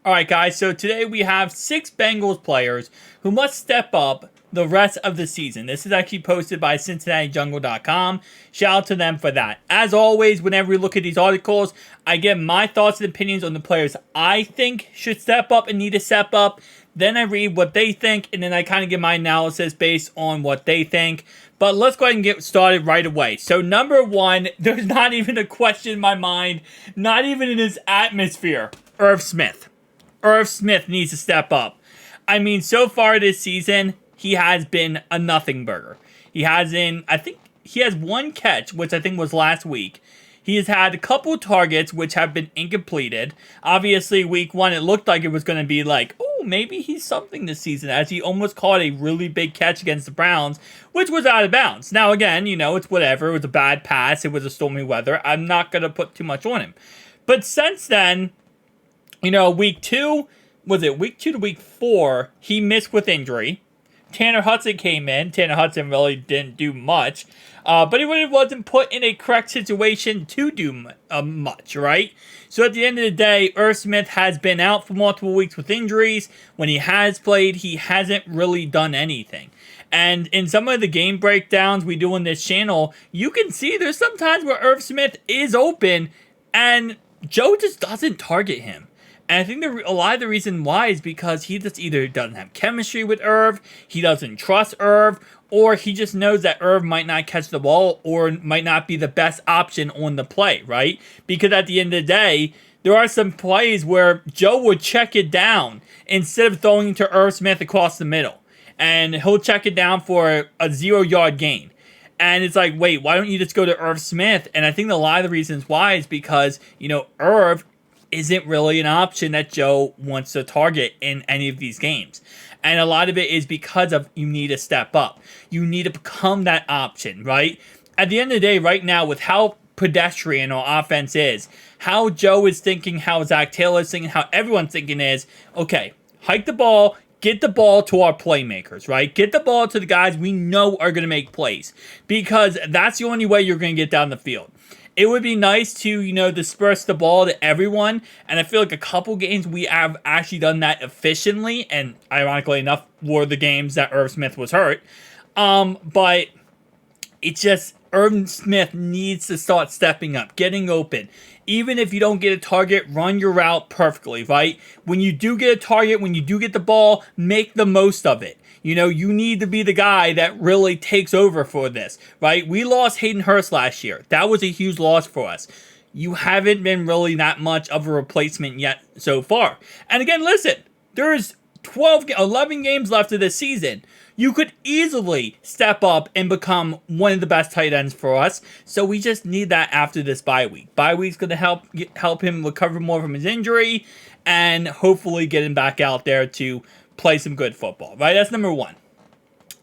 Alright guys, so today we have 6 Bengals players who must step up the rest of the season. This is actually posted by CincinnatiJungle.com. Shout out to them for that. As always, whenever we look at these articles, I give my thoughts and opinions on the players I think should step up and need to step up. Then I read what they think, and then I kind of give my analysis based on what they think. But let's go ahead and get started right away. So number 1, there's not even a question in my mind, not even in his atmosphere, Irv Smith. Irv Smith needs to step up. I mean, so far this season, he has been a nothing burger. I think he has 1 catch, which I think was last week. He has had a couple targets, which have been incompleted. Obviously, week 1, it looked like it was going to be like, oh, maybe he's something this season, as he almost caught a really big catch against the Browns, which was out of bounds. Now, again, it's whatever. It was a bad pass. It was a stormy weather. I'm not going to put too much on him. But since then, week 2, was it week 2 to week 4, he missed with injury. Tanner Hudson came in. Tanner Hudson really didn't do much. But he really wasn't put in a correct situation to do much, right? So at the end of the day, Irv Smith has been out for multiple weeks with injuries. When he has played, he hasn't really done anything. And in some of the game breakdowns we do on this channel, you can see there's some times where Irv Smith is open and Joe just doesn't target him. And I think a lot of the reason why is because he just either doesn't have chemistry with Irv, he doesn't trust Irv, or he just knows that Irv might not catch the ball or might not be the best option on the play, right? Because at the end of the day, there are some plays where Joe would check it down instead of throwing to Irv Smith across the middle. And he'll check it down for a 0-yard gain. And it's like, wait, why don't you just go to Irv Smith? And I think a lot of the reasons why is because, Irv isn't really an option that Joe wants to target in any of these games. And a lot of it is because of you need to step up. You need to become that option, right? At the end of the day, right now, with how pedestrian our offense is, how Joe is thinking, how Zach Taylor is thinking, how everyone's thinking is, okay, hike the ball, get the ball to our playmakers, right? Get the ball to the guys we know are going to make plays. Because that's the only way you're going to get down the field. It would be nice to, disperse the ball to everyone. And I feel like a couple games we have actually done that efficiently. And ironically enough, were the games that Irv Smith was hurt. But it's just, Irv Smith needs to start stepping up, getting open. Even if you don't get a target, run your route perfectly, right? When you do get a target, when you do get the ball, make the most of it. You need to be the guy that really takes over for this, right? We lost Hayden Hurst last year. That was a huge loss for us. You haven't been really that much of a replacement yet so far. And again, listen, there's 11 games left of this season. You could easily step up and become one of the best tight ends for us. So we just need that after this bye week. Bye week's going to help him recover more from his injury and hopefully get him back out there to play some good football, right? That's number 1.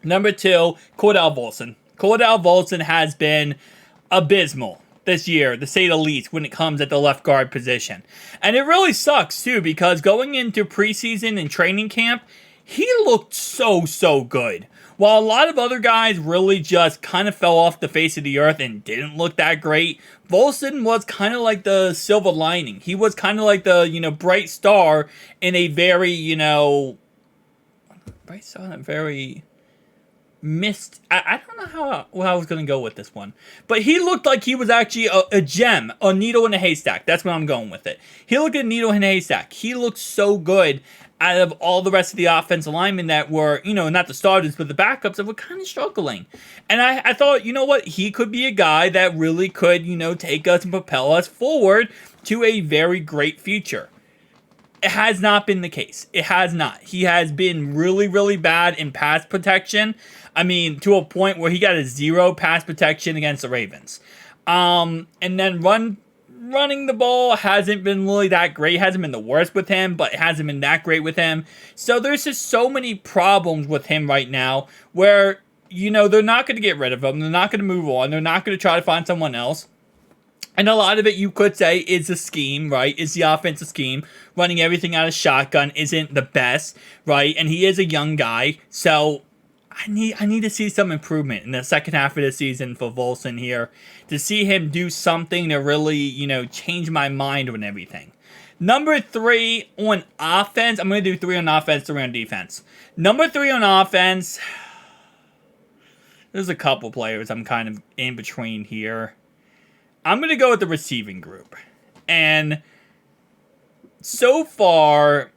Number 2, Cordell Volson. Cordell Volson has been abysmal this year, to say the least, when it comes at the left guard position. And it really sucks, too, because going into preseason and training camp, he looked so good. While a lot of other guys really just kind of fell off the face of the earth and didn't look that great, Volson was kind of like the silver lining. He was kind of like the, bright star in a very, bright star in a very missed. I don't know how I was going to go with this one. But he looked like he was actually a gem, a needle in a haystack. That's where I'm going with it. He looked like a needle in a haystack. He looked so good out of all the rest of the offensive linemen that were, not the starters, but the backups that were kind of struggling. And I thought, he could be a guy that really could, take us and propel us forward to a very great future. It has not been the case. It has not. He has been really, really bad in pass protection. I mean, to a point where he got a 0 pass protection against the Ravens. And then running the ball hasn't been really that great. It hasn't been the worst with him, but it hasn't been that great with him. So there's just so many problems with him right now where, they're not going to get rid of him. They're not going to move on. They're not going to try to find someone else. And a lot of it, you could say, is the scheme, right? Is the offensive scheme. Running everything out of shotgun isn't the best, right? And he is a young guy, so I need to see some improvement in the second half of the season for Volson here, to see him do something to really, change my mind on everything. Number 3 on offense. I'm going to do 3 on offense, 3 on defense. Number 3 on offense. There's a couple players I'm kind of in between here. I'm going to go with the receiving group. And so far,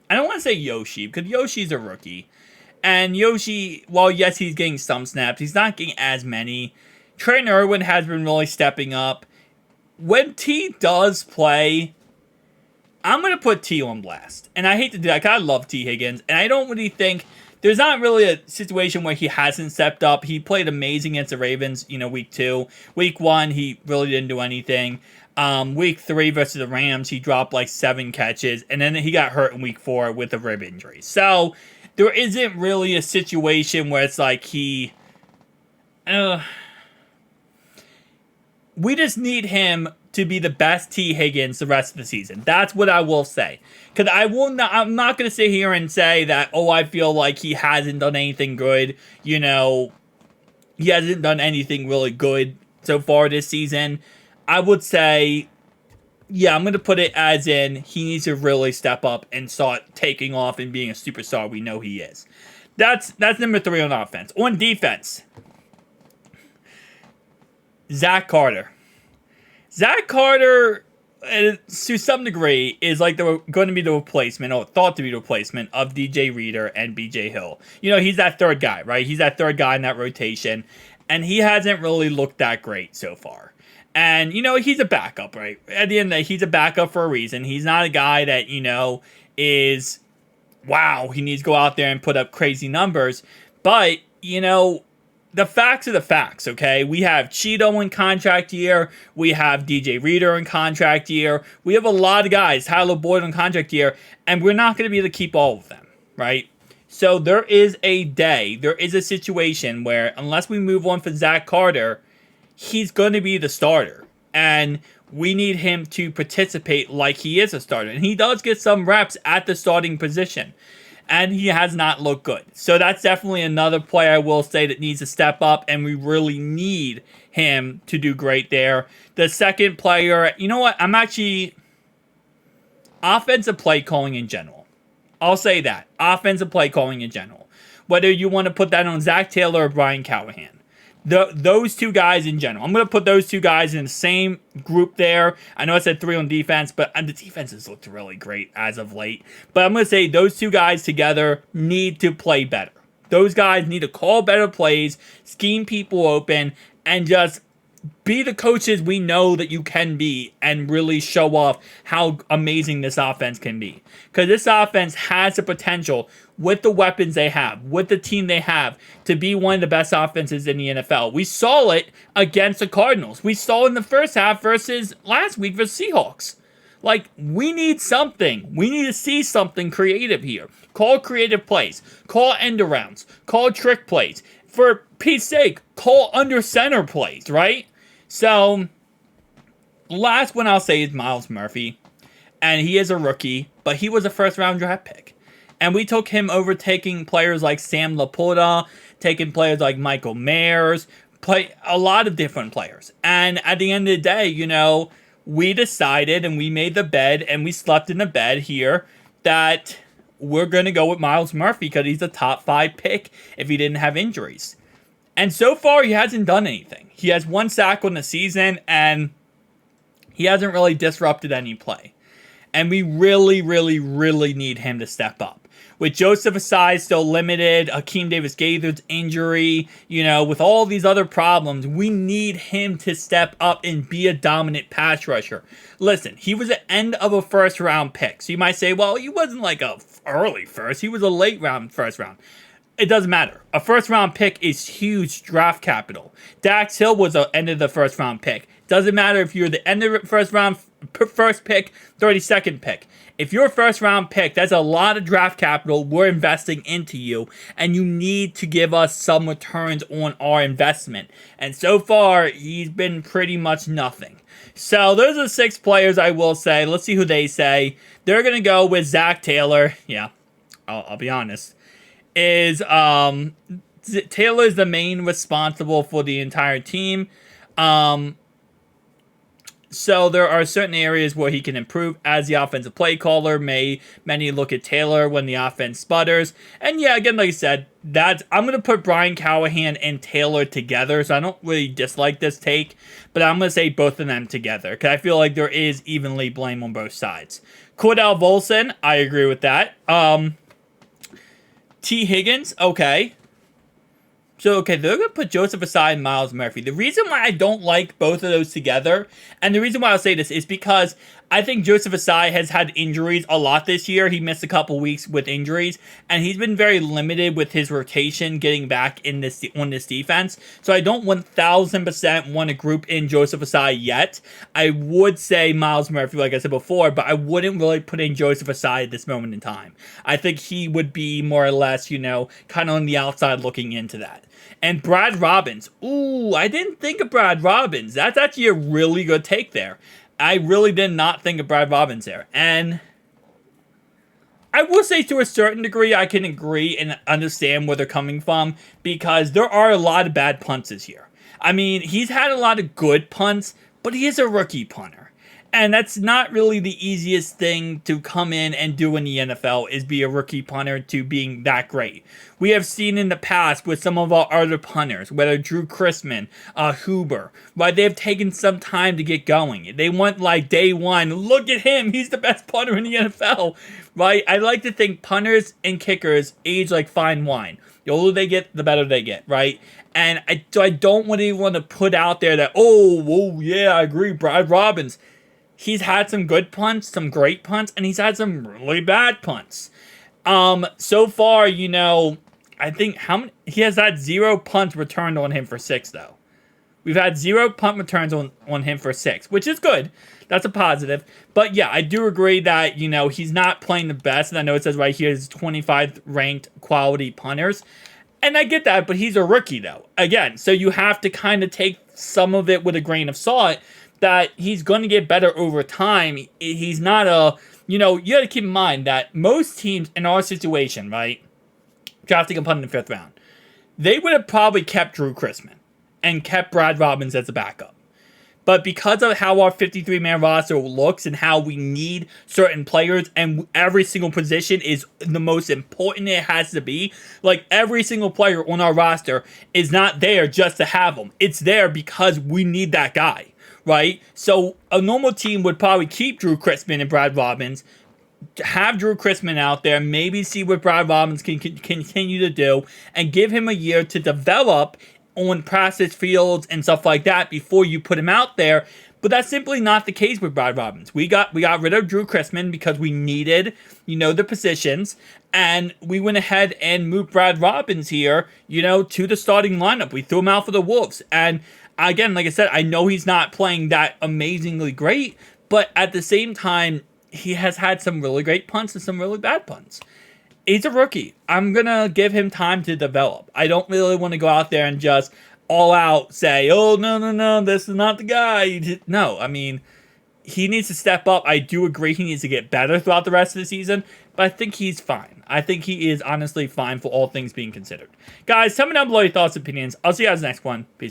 I don't want to say Yoshi, because Yoshi's a rookie. And Yoshi, while yes, he's getting some snaps, he's not getting as many. Trent Irwin has been really stepping up. When T does play, I'm going to put T on blast. And I hate to do that, because I love T. Higgins. And I don't really think, there's not really a situation where he hasn't stepped up. He played amazing against the Ravens, week 2. Week 1, he really didn't do anything. Week 3 versus the Rams, he dropped like 7 catches. And then he got hurt in week 4 with a rib injury. So, there isn't really a situation where it's like we just need him to be the best T. Higgins the rest of the season. That's what I will say. Because I'm not going to sit here and say that, I feel like he hasn't done anything good. He hasn't done anything really good so far this season. I would say, I'm going to put it as in he needs to really step up and start taking off and being a superstar we know he is. That's number 3 on offense. On defense, Zach Carter. Zach Carter, to some degree, is like going to be the replacement, or thought to be the replacement, of DJ Reader and BJ Hill. He's that third guy, right? He's that third guy in that rotation, and he hasn't really looked that great so far. And, he's a backup, right? At the end of the day, he's a backup for a reason. He's not a guy that, is, wow, he needs to go out there and put up crazy numbers. But, the facts are the facts, okay? We have Cheeto in contract year. We have DJ Reader in contract year. We have a lot of guys, Tyler Boyd in contract year, and we're not going to be able to keep all of them, right? So there is a situation where, unless we move on for Zach Carter, he's going to be the starter. And we need him to participate like he is a starter. And he does get some reps at the starting position. And he has not looked good. So that's definitely another player I will say that needs to step up, and we really need him to do great there. The second player, I'm actually offensive play calling in general. I'll say that. Offensive play calling in general. Whether you want to put that on Zach Taylor or Brian Callahan. Those two guys in general. I'm going to put those two guys in the same group there. I know I said 3 on defense, but the defense has looked really great as of late. But I'm going to say those two guys together need to play better. Those guys need to call better plays, scheme people open, and just be the coaches we know that you can be, and really show off how amazing this offense can be. Because this offense has the potential, with the weapons they have, with the team they have, to be one of the best offenses in the NFL. We saw it against the Cardinals. We saw it in the first half versus last week versus Seahawks. We need something. We need to see something creative here. Call creative plays. Call end arounds. Call trick plays. For Pete's sake, call under center plays, right? So, last one I'll say is Myles Murphy. And he is a rookie, but he was a first-round draft pick. And we took him over taking players like Sam Laporta, taking players like Michael Mayers, a lot of different players. And at the end of the day, we decided and we made the bed and we slept in the bed here that we're going to go with Myles Murphy because he's a top 5 pick if he didn't have injuries. And so far, he hasn't done anything. He has 1 sack on the season, and he hasn't really disrupted any play. And we really, really, really need him to step up. With Joseph Asai still limited, Hakeem Davis-Gaither's injury, with all these other problems, we need him to step up and be a dominant pass rusher. Listen, he was the end of a first-round pick. So you might say, well, he wasn't like a early first. He was a late first round. It doesn't matter. A first-round pick is huge draft capital. Dax Hill was the end of the first-round pick. Doesn't matter if you're the end of the first pick, 32nd pick. If you're a first-round pick, that's a lot of draft capital we're investing into you, and you need to give us some returns on our investment. And so far, he's been pretty much nothing. So those are 6 players I will say. Let's see who they say. They're going to go with Zach Taylor. Yeah, I'll be honest. Taylor is the main responsible for the entire team. So there are certain areas where he can improve as the offensive play caller. Many look at Taylor when the offense sputters. And yeah, again, like I said, I'm going to put Brian Callahan and Taylor together. So I don't really dislike this take, but I'm going to say both of them together because I feel like there is evenly blame on both sides. Cordell Volson, I agree with that. T. Higgins, okay. So, okay, they're going to put Joseph Asai and Myles Murphy. The reason why I don't like both of those together, and the reason why I'll say this, is because I think Joseph Asai has had injuries a lot this year. He missed a couple weeks with injuries, and he's been very limited with his rotation getting back on this defense. So I don't 1,000% want to group in Joseph Asai yet. I would say Myles Murphy, like I said before, but I wouldn't really put in Joseph Asai at this moment in time. I think he would be more or less, kind of on the outside looking into that. And Brad Robbins. Ooh, I didn't think of Brad Robbins. That's actually a really good take there. I really did not think of Brad Robbins there. And I will say to a certain degree, I can agree and understand where they're coming from because there are a lot of bad punts this year. I mean, he's had a lot of good punts, but he is a rookie punter. And that's not really the easiest thing to come in and do in the NFL is be a rookie punter to being that great. We have seen in the past with some of our other punters, whether Drew Chrisman, Huber, right? They have taken some time to get going. They want like day one, look at him, he's the best punter in the NFL, right? I like to think punters and kickers age like fine wine. The older they get, the better they get, right? And I don't want anyone to put out there that, oh yeah, I agree, Brad Robbins. He's had some good punts, some great punts, and he's had some really bad punts. So far, I think he has had 0 punts returned on him for 6, though. We've had 0 punt returns on him for 6, which is good. That's a positive. But yeah, I do agree that, he's not playing the best. And I know it says right here, he's 25th ranked quality punters. And I get that, but he's a rookie, though. Again, so you have to kind of take some of it with a grain of salt that he's going to get better over time. He's not you got to keep in mind that most teams in our situation, right, drafting a punt in the 5th round, they would have probably kept Drew Chrisman and kept Brad Robbins as a backup. But because of how our 53-man roster looks and how we need certain players and every single position is the most important it has to be, like every single player on our roster is not there just to have them. It's there because we need that guy. Right? So a normal team would probably keep Drew Chrisman and Brad Robbins, have Drew Chrisman out there, maybe see what Brad Robbins can continue to do, and give him a year to develop on practice fields and stuff like that before you put him out there. But that's simply not the case with Brad Robbins. We got rid of Drew Chrisman because we needed, the positions, and we went ahead and moved Brad Robbins here, to the starting lineup. We threw him out for the Wolves, and again, like I said, I know he's not playing that amazingly great, but at the same time, he has had some really great punts and some really bad punts. He's a rookie. I'm going to give him time to develop. I don't really want to go out there and just all out say, oh, no, this is not the guy. No, I mean, he needs to step up. I do agree he needs to get better throughout the rest of the season, but I think he's fine. I think he is honestly fine for all things being considered. Guys, tell me down below your thoughts and opinions. I'll see you guys next one. Peace.